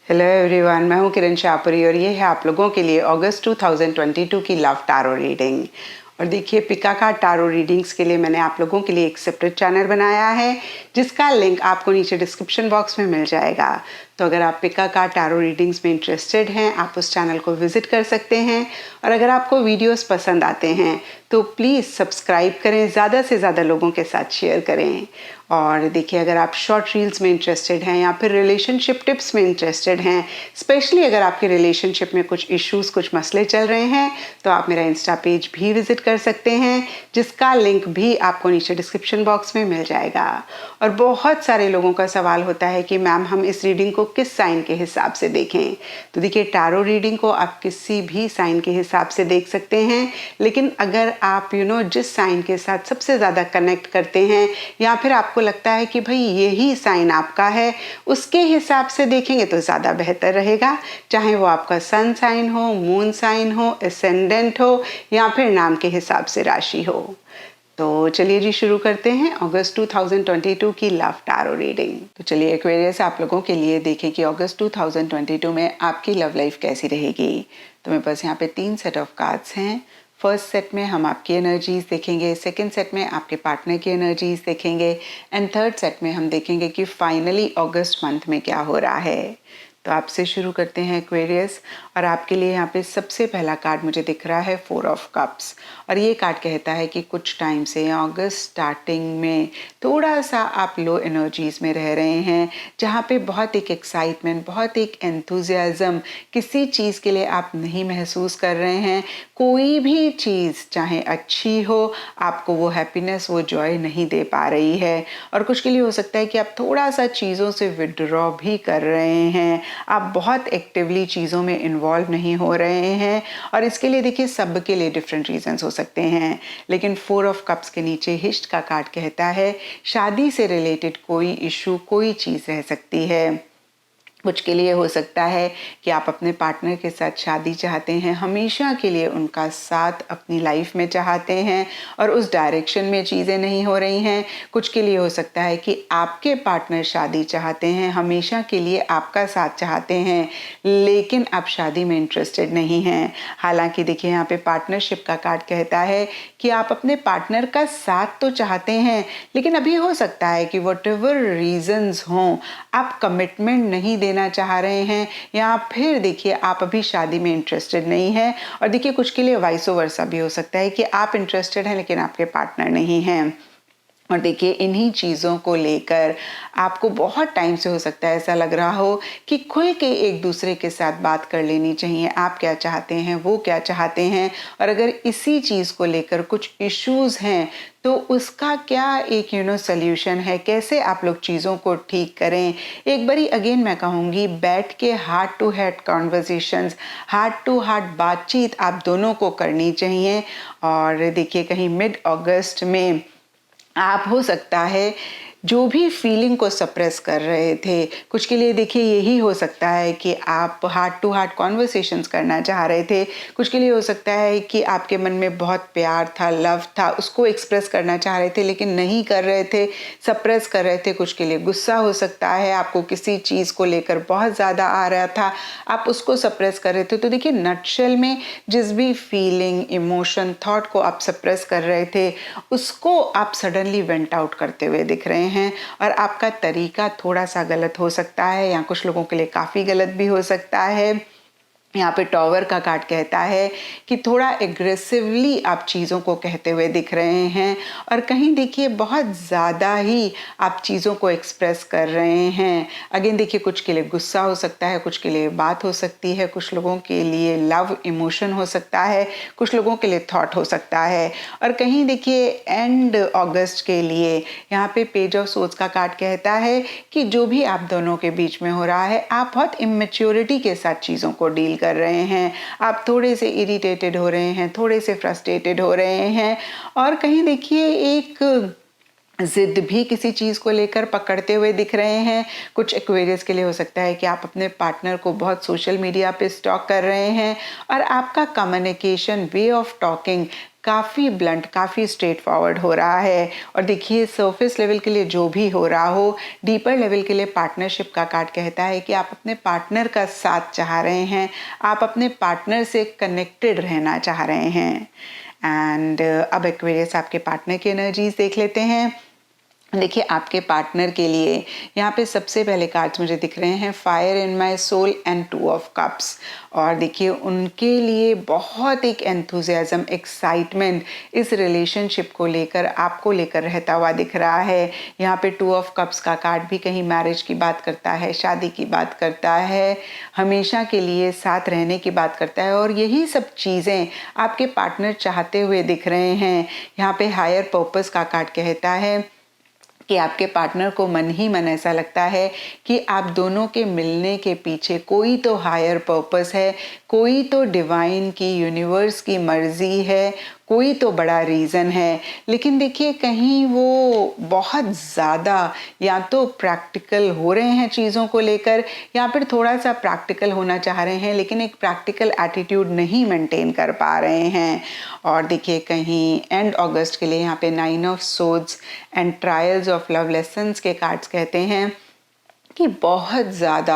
Hello everyone, मैं हूं किरण शाहपुरी और ये है आप लोगों के लिए अगस्त 2022 की लव टारो रीडिंग। और देखिए, पिका का टारो रीडिंग्स के लिए मैंने आप लोगों के लिए एक सेपरेट चैनल बनाया है जिसका लिंक आपको नीचे डिस्क्रिप्शन बॉक्स में मिल जाएगा। तो अगर आप पिका का टारो रीडिंग्स में इंटरेस्टेड हैं, आप उस चैनल को विजिट कर सकते हैं। और अगर आपको वीडियोस पसंद आते हैं तो प्लीज़ सब्सक्राइब करें, ज़्यादा से ज़्यादा लोगों के साथ शेयर करें। और देखिए, अगर आप शॉर्ट रील्स में इंटरेस्टेड हैं या फिर रिलेशनशिप टिप्स में इंटरेस्टेड हैं, स्पेशली अगर आपके रिलेशनशिप में कुछ इश्यूज, कुछ मसले चल रहे हैं, तो आप मेरा इंस्टा पेज भी विजिट कर सकते हैं जिसका लिंक भी आपको नीचे डिस्क्रिप्शन बॉक्स में मिल जाएगा। और बहुत सारे लोगों का सवाल होता है कि मैम, हम इस रीडिंग को किस साइन के हिसाब से देखें। तो देखिए, टारो रीडिंग को आप किसी भी साइन के हिसाब से देख सकते हैं, लेकिन अगर आप जिस साइन के साथ सबसे ज़्यादा कनेक्ट करते हैं या फिर आपको लगता है कि भाई यही साइन आपका है, उसके हिसाब से देखेंगे तो ज़्यादा बेहतर रहेगा। चाहे वो आपका सन साइन हो, मून साइन हो, एसेंडेंट हो या फिर नाम के हिसाब से राशि हो। तो चलिए जी, शुरू करते हैं अगस्त 2022 की लव टारो रीडिंग। तो चलिए, एक्वेरियस आप लोगों के लिए देखें कि अगस्त 2022 में आपकी लव लाइफ कैसी रहेगी। तो मेरे पास यहाँ पे 3 सेट ऑफ कार्ड्स हैं। फर्स्ट सेट में हम आपकी एनर्जीज देखेंगे, सेकंड सेट में आपके पार्टनर की एनर्जीज देखेंगे एंड थर्ड सेट में हम देखेंगे कि फाइनली अगस्त मंथ में क्या हो रहा है। तो आपसे शुरू करते हैं एक्वेरियस। और आपके लिए यहाँ पे सबसे पहला कार्ड मुझे दिख रहा है 4 ऑफ कप्स। और ये कार्ड कहता है कि कुछ टाइम से अगस्त स्टार्टिंग में थोड़ा सा आप लो एनर्जीज में रह रहे हैं, जहाँ पे बहुत एक एक्साइटमेंट, बहुत एक एंथुजियाज्म, किसी चीज़ के लिए आप नहीं महसूस कर रहे हैं। कोई भी चीज़ चाहे अच्छी हो, आपको वो हैप्पीनेस, वो जॉय नहीं दे पा रही है। और कुछ के लिए हो सकता है कि आप थोड़ा सा चीज़ों से विड्रॉ भी कर रहे हैं, आप बहुत एक्टिवली चीज़ों में इन्वॉल्व नहीं हो रहे हैं। और इसके लिए देखिए, सब के लिए डिफरेंट रीजंस हो सकते हैं। लेकिन 4 ऑफ कप्स के नीचे हिस्ट का कार्ड कहता है शादी से रिलेटेड कोई इशू, कोई चीज़ रह सकती है। कुछ के लिए हो सकता है कि आप अपने पार्टनर के साथ शादी चाहते हैं, हमेशा के लिए उनका साथ अपनी लाइफ में चाहते हैं और उस डायरेक्शन में चीज़ें नहीं हो रही हैं। कुछ के लिए हो सकता है कि आपके पार्टनर शादी चाहते हैं, हमेशा के लिए आपका साथ चाहते हैं, लेकिन आप शादी में इंटरेस्टेड नहीं हैं। हालांकि देखिए, यहाँ पे पार्टनरशिप का कार्ड कहता है कि आप अपने पार्टनर का साथ तो चाहते हैं, लेकिन अभी हो सकता है कि व्हाटएवर रीजंस हों, आप कमिटमेंट नहीं देना चाह रहे हैं, या फिर देखिए आप अभी शादी में इंटरेस्टेड नहीं है। और देखिए, कुछ के लिए वाइस वर्सा भी हो सकता है कि आप इंटरेस्टेड हैं लेकिन आपके पार्टनर नहीं हैं। और देखिए, इन्हीं चीज़ों को लेकर आपको बहुत टाइम से हो सकता है ऐसा लग रहा हो कि खुल के एक दूसरे के साथ बात कर लेनी चाहिए। आप क्या चाहते हैं, वो क्या चाहते हैं, और अगर इसी चीज़ को लेकर कुछ इश्यूज़ हैं तो उसका क्या एक सल्यूशन है, कैसे आप लोग चीज़ों को ठीक करें। एक बारी अगेन मैं कहूँगी, बैठ के heart to heart conversations, heart to heart बातचीत आप दोनों को करनी चाहिए। और देखिए, कहीं मिड अगस्त में आप हो सकता है जो भी फीलिंग को सप्रेस कर रहे थे, कुछ के लिए देखिए यही हो सकता है कि आप हार्ट टू हार्ट कॉन्वर्सेशंस करना चाह रहे थे। कुछ के लिए हो सकता है कि आपके मन में बहुत प्यार था, लव था, उसको एक्सप्रेस करना चाह रहे थे लेकिन नहीं कर रहे थे, सप्रेस कर रहे थे। कुछ के लिए गुस्सा हो सकता है, आपको किसी चीज़ को लेकर बहुत ज़्यादा आ रहा था, आप उसको सप्रेस कर रहे थे। तो देखिए, नटशेल में जिस भी फीलिंग, इमोशन, थॉट को आप सप्रेस कर रहे थे, उसको आप सडनली वेंट आउट करते हुए दिख रहे हैं। और आपका तरीका थोड़ा सा गलत हो सकता है, या कुछ लोगों के लिए काफ़ी गलत भी हो सकता है। यहाँ पे टॉवर का कार्ड कहता है कि थोड़ा एग्रेसिवली आप चीज़ों को कहते हुए दिख रहे हैं, और कहीं देखिए बहुत ज़्यादा ही आप चीज़ों को एक्सप्रेस कर रहे हैं। अगेन देखिए, कुछ के लिए गुस्सा हो सकता है, कुछ के लिए बात हो सकती है, कुछ लोगों के लिए लव इमोशन हो सकता है, कुछ लोगों के लिए थॉट हो सकता है। और कहीं देखिए, एंड अगस्त के लिए यहाँ पे पेज ऑफ सोर्ड्स का कार्ड कहता है कि जो भी आप दोनों के बीच में हो रहा है, आप बहुत इमेच्योरिटी के साथ चीज़ों को डील कर रहे हैं। आप थोड़े से इरिटेटेड हो रहे हैं, थोड़े से फ्रस्ट्रेटेड हो रहे हैं, और कहीं देखिए एक जिद भी किसी चीज़ को लेकर पकड़ते हुए दिख रहे हैं। कुछ एक्वेरियस के लिए हो सकता है कि आप अपने पार्टनर को बहुत सोशल मीडिया पे स्टॉक कर रहे हैं, और आपका कम्युनिकेशन, वे ऑफ टॉकिंग काफ़ी ब्लंट, काफ़ी स्ट्रेट फॉरवर्ड हो रहा है। और देखिए सरफेस लेवल के लिए जो भी हो रहा हो, डीपर लेवल के लिए पार्टनरशिप का कार्ड कहता है कि आप अपने पार्टनर का साथ चाह रहे हैं, आप अपने पार्टनर से कनेक्टेड रहना चाह रहे हैं। एंड अब एक्वेरियस आपके पार्टनर की एनर्जीज देख लेते हैं। देखिए आपके पार्टनर के लिए यहाँ पे सबसे पहले कार्ड्स मुझे दिख रहे हैं fire in my soul and 2 of cups. और देखिए उनके लिए बहुत एक एंथुजियाज्म, एक्साइटमेंट इस रिलेशनशिप को लेकर, आपको लेकर रहता हुआ दिख रहा है। यहाँ पे 2 ऑफ कप्स का कार्ड भी कहीं मैरिज की बात करता है, शादी की बात करता है, हमेशा के लिए साथ रहने की बात करता है। और यही सब चीज़ें आपके पार्टनर चाहते हुए दिख रहे हैं। यहाँ पे हायर पर्पस का कार्ड कहता है कि आपके पार्टनर को मन ही मन ऐसा लगता है कि आप दोनों के मिलने के पीछे कोई तो हायर पर्पस है, कोई तो डिवाइन की, यूनिवर्स की मर्जी है, कोई तो बड़ा रीज़न है। लेकिन देखिए कहीं वो बहुत ज़्यादा या तो प्रैक्टिकल हो रहे हैं चीज़ों को लेकर, या फिर थोड़ा सा प्रैक्टिकल होना चाह रहे हैं लेकिन एक प्रैक्टिकल एटीट्यूड नहीं मेंटेन कर पा रहे हैं। और देखिए कहीं एंड अगस्त के लिए यहाँ पे 9 of swords and trials of love lessons के कार्ड्स कहते हैं कि बहुत ज़्यादा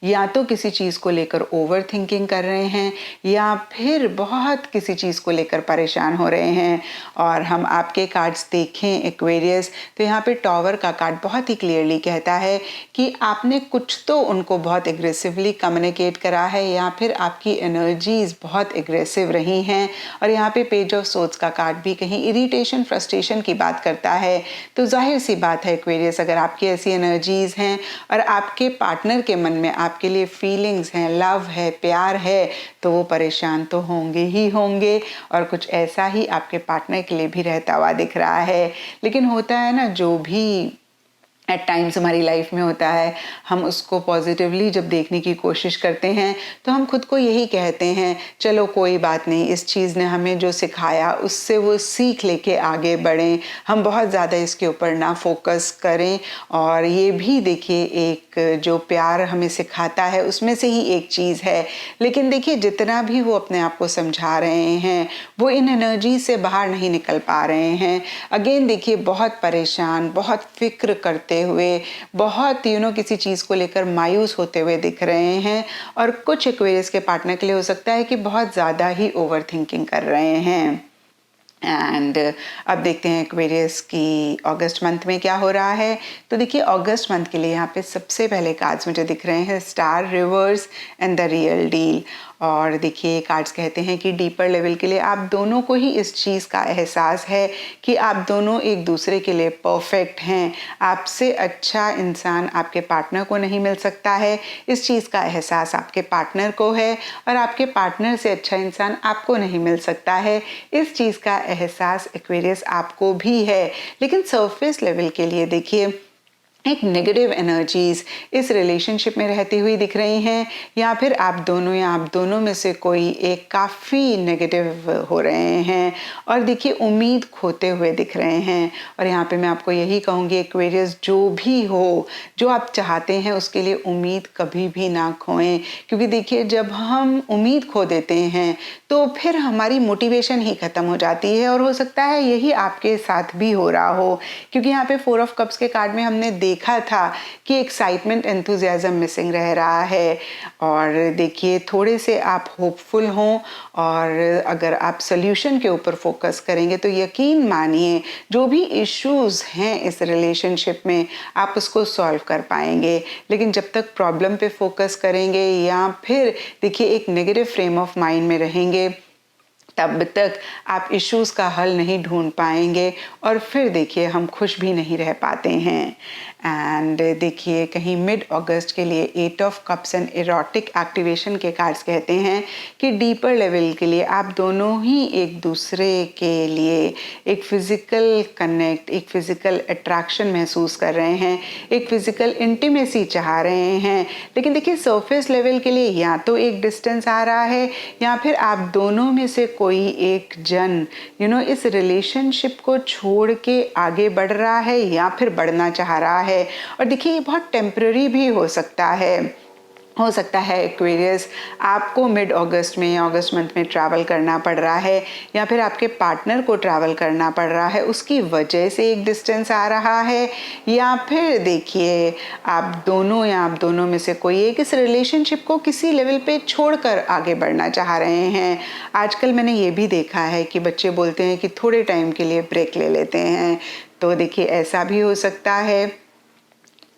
या तो किसी चीज़ को लेकर ओवर थिंकिंग कर रहे हैं या फिर बहुत किसी चीज़ को लेकर परेशान हो रहे हैं। और हम आपके कार्ड्स देखें एक्वेरियस तो यहाँ पे टॉवर का कार्ड बहुत ही क्लियरली कहता है कि आपने कुछ तो उनको बहुत एग्रेसिवली कम्युनिकेट करा है या फिर आपकी एनर्जीज बहुत एग्रेसिव रही हैं। और यहाँ पे पेज ऑफ सोर्ड्स का कार्ड भी कहीं इरिटेशन, फ्रस्ट्रेशन की बात करता है। तो जाहिर सी बात है एक्वेरियस, अगर आपकी ऐसी एनर्जीज हैं और आपके पार्टनर के मन में आपके लिए फीलिंग्स हैं, लव है, प्यार है, तो वो परेशान तो होंगे ही होंगे। और कुछ ऐसा ही आपके पार्टनर के लिए भी रहता हुआ दिख रहा है। लेकिन होता है ना, जो भी एट टाइम्स हमारी लाइफ में होता है, हम उसको पॉजिटिवली जब देखने की कोशिश करते हैं तो हम खुद को यही कहते हैं चलो कोई बात नहीं, इस चीज़ ने हमें जो सिखाया उससे वो सीख लेके आगे बढ़ें, हम बहुत ज़्यादा इसके ऊपर ना फोकस करें। और ये भी देखिए एक जो प्यार हमें सिखाता है उसमें से ही एक चीज़ है। लेकिन देखिए जितना भी वो अपने आप को समझा रहे हैं वो इन एनर्जी से बाहर नहीं निकल पा रहे हैं। अगेन देखिए बहुत परेशान, बहुत फिक्र करते हुए, बहुत किसी चीज़ को लेकर मायूस होते हुए दिख रहे हैं। और कुछ एक्वेरियस के पार्टनर के लिए हो सकता है कि बहुत ज़्यादा ही ओवर थिंकिंग कर रहे हैं। एंड अब देखते हैं एक्वेरियस की अगस्त मंथ में क्या हो रहा है। तो देखिए अगस्त मंथ के लिए यहाँ पे सबसे पहले कार्ड्स मुझे दिख रहे हैं star, reverse and the real deal. और देखिए कार्ड्स कहते हैं कि डीपर लेवल के लिए आप दोनों को ही इस चीज़ का एहसास है कि आप दोनों एक दूसरे के लिए परफेक्ट हैं। आपसे अच्छा इंसान आपके पार्टनर को नहीं मिल सकता है, इस चीज़ का एहसास आपके पार्टनर को है। और आपके पार्टनर से अच्छा इंसान आपको नहीं मिल सकता है, इस चीज़ का एहसास एक्वेरियस आपको भी है। लेकिन सरफेस लेवल के लिए देखिए एक नेगेटिव एनर्जीज इस रिलेशनशिप में रहती हुई दिख रही हैं, या फिर आप दोनों में से कोई एक काफ़ी नेगेटिव हो रहे हैं और देखिए उम्मीद खोते हुए दिख रहे हैं। और यहाँ पे मैं आपको यही कहूँगी एक्वेरियस, जो भी हो, जो आप चाहते हैं उसके लिए उम्मीद कभी भी ना खोएं। क्योंकि देखिए जब हम उम्मीद खो देते हैं तो फिर हमारी मोटिवेशन ही ख़त्म हो जाती है। और हो सकता है यही आपके साथ भी हो रहा हो, क्योंकि यहाँ पे 4 ऑफ कप्स के कार्ड में हमने देखा था कि एक्साइटमेंट, एंथुजियाज्म मिसिंग रह रहा है। और देखिए थोड़े से आप होपफुल हों और अगर आप सोल्यूशन के ऊपर फोकस करेंगे तो यकीन मानिए जो भी इश्यूज हैं इस रिलेशनशिप में आप उसको सॉल्व कर पाएंगे। लेकिन जब तक प्रॉब्लम पे फोकस करेंगे या फिर देखिए एक नेगेटिव फ्रेम ऑफ माइंड में रहेंगे, तब तक आप इश्यूज का हल नहीं ढूंढ पाएंगे और फिर देखिए हम खुश भी नहीं रह पाते हैं। एंड देखिए कहीं मिड अगस्त के लिए 8 of cups and erotic activation के कार्ड्स कहते हैं कि डीपर लेवल के लिए आप दोनों ही एक दूसरे के लिए एक फिजिकल कनेक्ट, एक फिजिकल अट्रैक्शन महसूस कर रहे हैं, एक फिजिकल इंटीमेसी चाह रहे हैं। लेकिन देखिए सरफेस लेवल के लिए या तो एक डिस्टेंस आ रहा है या फिर आप दोनों में से कोई एक जन इस रिलेशनशिप को छोड़ के आगे बढ़ रहा है या फिर बढ़ना चाह रहा है। और देखिए ये बहुत टेम्पररी भी हो सकता है। हो सकता है एक्वेरियस आपको मिड अगस्त में या अगस्त मंथ में ट्रैवल करना पड़ रहा है, या फिर आपके पार्टनर को ट्रैवल करना पड़ रहा है, उसकी वजह से एक डिस्टेंस आ रहा है, या फिर देखिए आप दोनों या आप दोनों में से कोई एक इस रिलेशनशिप को किसी लेवल पे छोड़कर आगे बढ़ना चाह रहे हैं। आजकल मैंने ये भी देखा है कि बच्चे बोलते हैं कि थोड़े टाइम के लिए ब्रेक ले लेते हैं, तो देखिए ऐसा भी हो सकता है।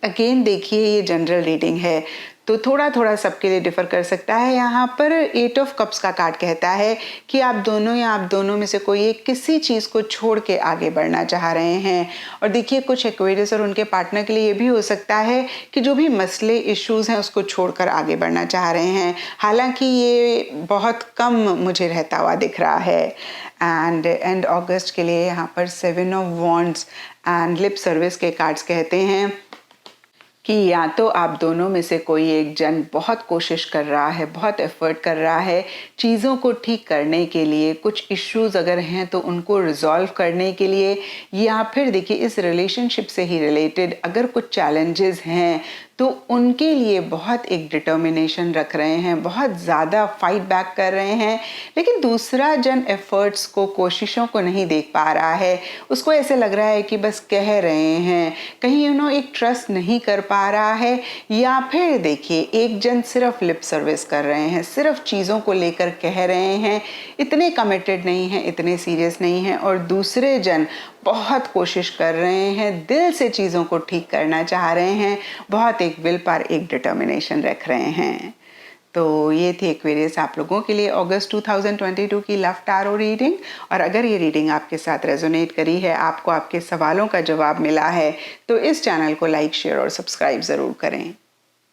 अगेन देखिए ये जनरल रीडिंग है तो थोड़ा थोड़ा सबके लिए डिफर कर सकता है। यहाँ पर 8 ऑफ कप्स का कार्ड कहता है कि आप दोनों या आप दोनों में से कोई एक किसी चीज़ को छोड़ के आगे बढ़ना चाह रहे हैं। और देखिए कुछ एक्वेरियस और उनके पार्टनर के लिए ये भी हो सकता है कि जो भी मसले इश्यूज हैं उसको छोड़कर आगे बढ़ना चाह रहे हैं, हालांकि ये बहुत कम मुझे रहता हुआ दिख रहा है। एंड एंड अगस्त के लिए यहाँ पर 7 of wands and lip service के कार्ड्स कहते हैं कि या तो आप दोनों में से कोई एक जन बहुत कोशिश कर रहा है, बहुत एफर्ट कर रहा है चीज़ों को ठीक करने के लिए, कुछ इश्यूज अगर हैं तो उनको रिजॉल्व करने के लिए, या फिर देखिए इस रिलेशनशिप से ही रिलेटेड अगर कुछ चैलेंजेस हैं तो उनके लिए बहुत एक डिटर्मिनेशन रख रहे हैं, बहुत ज़्यादा फाइट बैक कर रहे हैं, लेकिन दूसरा जन एफर्ट्स को, कोशिशों को नहीं देख पा रहा है। उसको ऐसे लग रहा है कि बस कह रहे हैं, कहीं एक ट्रस्ट नहीं कर पा रहा है, या फिर देखिए एक जन सिर्फ लिप सर्विस कर रहे हैं, सिर्फ चीज़ों को लेकर कह रहे हैं, इतने कमिटेड नहीं हैं, इतने सीरियस नहीं हैं, और दूसरे जन बहुत कोशिश कर रहे हैं, दिल से चीज़ों को ठीक करना चाह रहे हैं, बहुत एक विल पावर, एक डिटर्मिनेशन रख रहे हैं। तो ये थी एक्वेरियस आप लोगों के लिए अगस्त 2022 की लव टैरो रीडिंग। और अगर ये रीडिंग आपके साथ रेजोनेट करी है, आपको आपके सवालों का जवाब मिला है, तो इस चैनल को लाइक, शेयर और सब्सक्राइब ज़रूर करें।